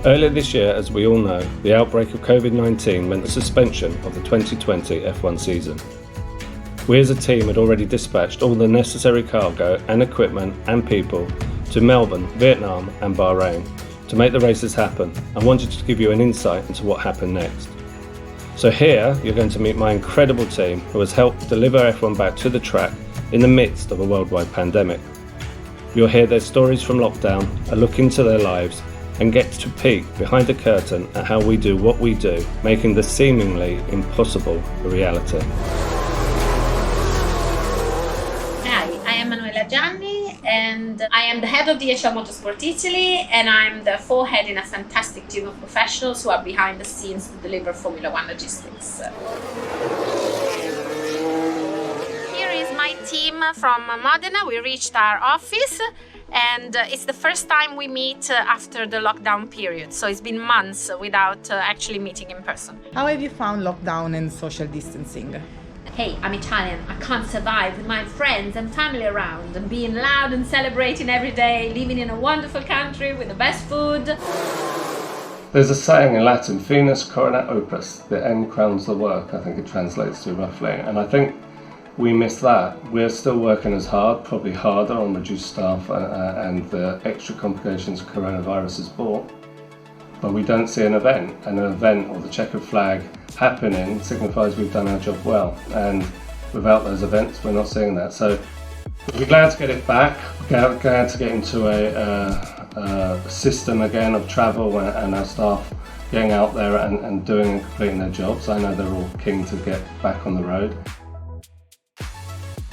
Earlier this year, as we all know, the outbreak of COVID-19 meant the suspension of the 2020 F1 season. We as a team had already dispatched all the necessary cargo and equipment and people to Melbourne, Vietnam and Bahrain to make the races happen, and wanted to give you an insight into what happened next. So here you're going to meet my incredible team who has helped deliver F1 back to the track in the midst of a worldwide pandemic. You'll hear their stories from lockdown, a look into their lives, and get to peek behind the curtain at how we do what we do, making the seemingly impossible a reality. Hi, I am Manuela Gianni and I am the head of DHL Motorsport Italy, and I'm the forehead in a fantastic team of professionals who are behind the scenes to deliver Formula One logistics. Here is my team from Modena. We reached our office and it's the first time we meet after the lockdown period. So it's been months without actually meeting in person. How have you found lockdown and social distancing? Hey, I'm Italian. I can't survive with my friends and family around and being loud and celebrating every day, living in a wonderful country with the best food. There's a saying in Latin, finis coronet opus, the end crowns the work, I think it translates to roughly. And I think we miss that. We're still working as hard, probably harder on reduced staff and the extra complications coronavirus has brought. But we don't see an event or the checkered flag happening signifies we've done our job well. And without those events, we're not seeing that. So we're glad to get it back, glad to get into a system again of travel and our staff getting out there and doing and completing their jobs. I know they're all keen to get back on the road.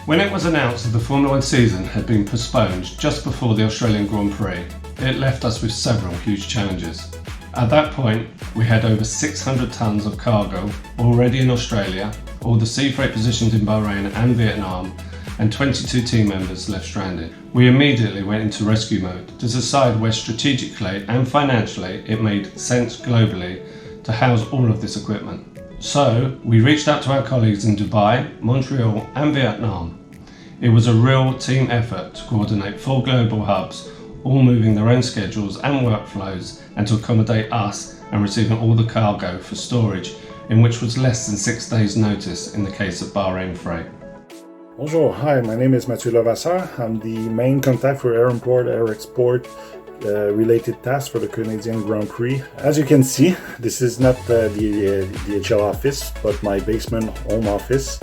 When it was announced that the Formula One season had been postponed just before the Australian Grand Prix, it left us with several huge challenges. At that point, we had over 600 tonnes of cargo already in Australia, all the sea freight positions in Bahrain and Vietnam, and 22 team members left stranded. We immediately went into rescue mode to decide where strategically and financially it made sense globally to house all of this equipment. So we reached out to our colleagues in Dubai, Montreal and Vietnam. It was a real team effort to coordinate 4 global hubs, all moving their own schedules and workflows, and to accommodate us and receiving all the cargo for storage, in which was less than 6 days notice in the case of Bahrain freight. Bonjour, hi, my name is Mathieu Levasseur. I'm the main contact for air import, air export related tasks for the Canadian Grand Prix. As you can see, this is not the DHL office, but my basement home office.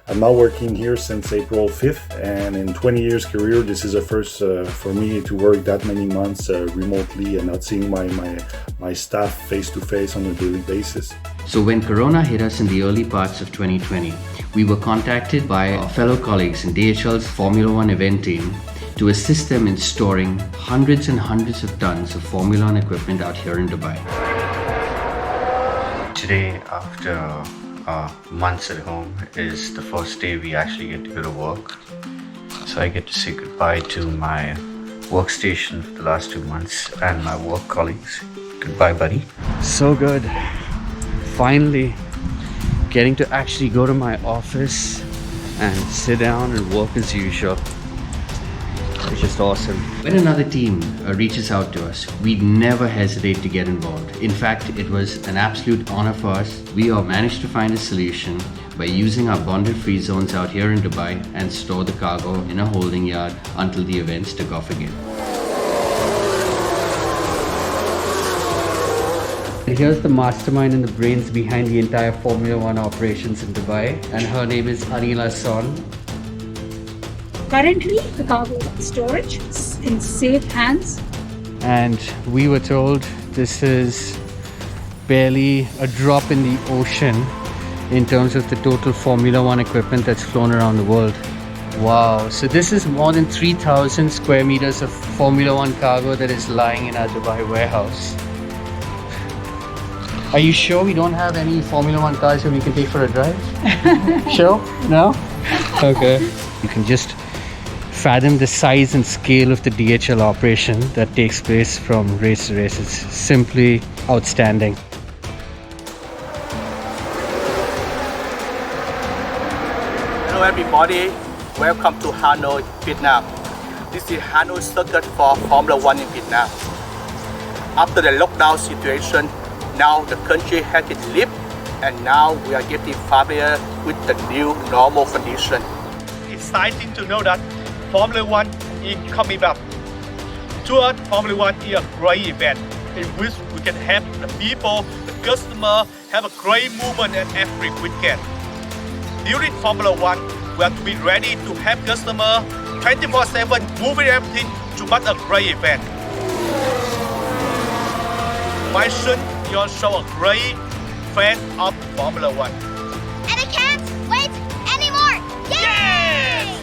I'm now working here since April 5th, and in 20 years career, this is a first for me to work that many months remotely and not seeing my staff face to face on a daily basis. So when Corona hit us in the early parts of 2020, we were contacted by our fellow colleagues in DHL's Formula One event team to assist them in storing hundreds and hundreds of tons of Formula One equipment out here in Dubai. Today, after months at home, is the first day we actually get to go to work. So I get to say goodbye to my workstation for the last 2 months and my work colleagues. Goodbye, buddy. So good. Finally getting to actually go to my office and sit down and work as usual. It's just awesome. When another team reaches out to us, we never hesitate to get involved. In fact, it was an absolute honor for us. We all managed to find a solution by using our bonded free zones out here in Dubai and store the cargo in a holding yard until the events took off again. Here's the mastermind and the brains behind the entire Formula One operations in Dubai, and her name is Anila Son. Currently, the cargo is in storage, it's in safe hands. And we were told this is barely a drop in the ocean in terms of the total Formula One equipment that's flown around the world. Wow, so this is more than 3,000 square meters of Formula One cargo that is lying in our Dubai warehouse. Are you sure we don't have any Formula One cars that we can take for a drive? Sure? No? Okay. You can just fathom the size and scale of the DHL operation that takes place from race to race. It's simply outstanding. Hello everybody, welcome to Hanoi, Vietnam. This is Hanoi circuit for Formula One in Vietnam. after the lockdown situation, now the country has been lifted, and now we are getting familiar with the new normal condition. Exciting to know that Formula One is coming up. To us, Formula One is a great event in which we can help the people, the customer, have a great movement at every weekend. During Formula One, we have to be ready to help customer 24/7, moving everything to make a great event. My son is also a great fan of Formula One. And I can't wait anymore! Yay!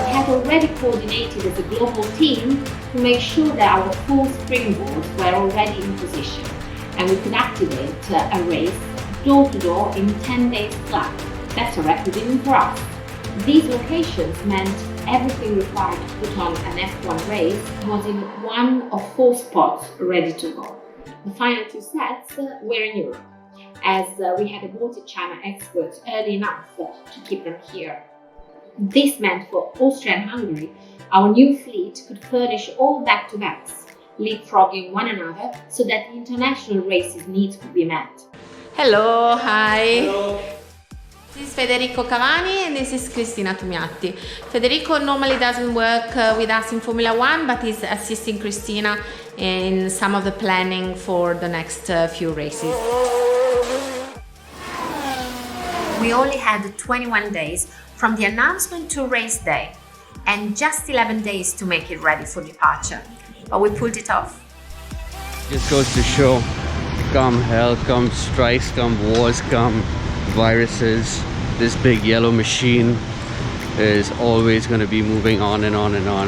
We have already coordinated as a global team to make sure that our full springboards were already in position and we could activate a race door to door in 10 days flat. That's a record even for us. These locations meant everything required to put on an F1 race was in one of 4 spots ready to go. The final 2 sets were in Europe, as we had aborted China experts early enough to keep them here. This meant for Austria and Hungary, our new fleet could furnish all back-to-backs, leapfrogging one another so that the international races' needs could be met. Hello, hi. Hello. This is Federico Cavani and this is Cristina Tumiatti. Federico normally doesn't work with us in Formula One, but is assisting Cristina in some of the planning for the next few races. We only had 21 days from the announcement to race day and just 11 days to make it ready for departure, but we pulled it off. Just goes to show, come hell, come strikes, come wars, come viruses, this big yellow machine is always going to be moving on and on and on.